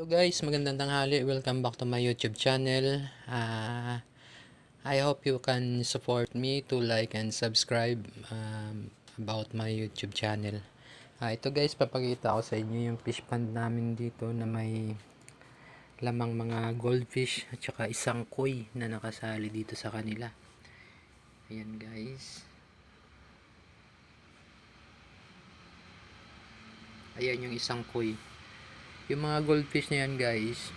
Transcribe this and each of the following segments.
Hello guys, magandang tanghali. Welcome back to my YouTube channel. I hope you can support me to like and subscribe about my YouTube channel. Ito guys, papakita ko sa inyo yung fish pond namin dito na may lamang mga goldfish at saka isang koi na nakasali dito sa kanila. Ayan guys. Ayan yung isang koi. Yung mga goldfish na yan guys,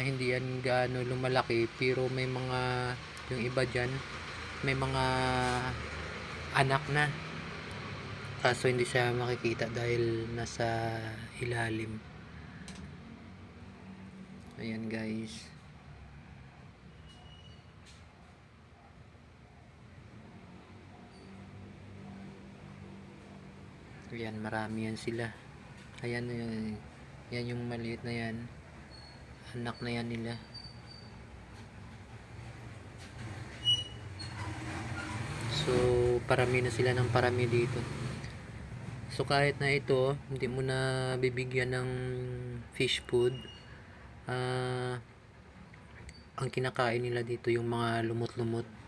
hindi yan gaano lumalaki, pero may mga, yung iba dyan, may mga anak na. Kaso hindi siya makikita dahil nasa ilalim. Ayan guys. Ayan, marami yan sila. Ayan, yan yung maliit na yan. Anak na yan nila. So, parami na sila ng parami dito. So, kahit na ito, hindi mo na bibigyan ng fish food. Ang kinakain nila dito yung mga lumot-lumot.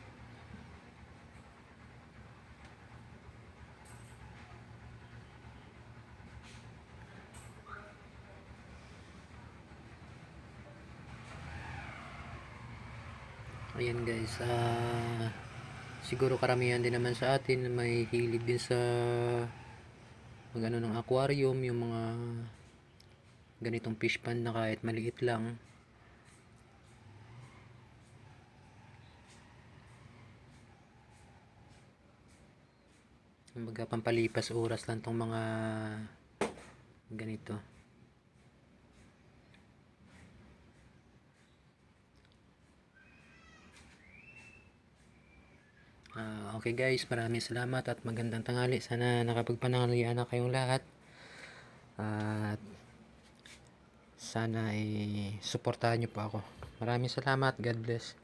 Ayan guys, siguro karamihan din naman sa atin may hilig din sa magano ng aquarium, yung mga ganitong fish pond na kahit maliit lang. Kumbaga pampalipas oras lang tong mga ganito. Okay guys, maraming salamat at magandang tanghali. Sana nakapagpanangalian na kayong lahat. At sana suportahan nyo po ako. Maraming salamat. God bless.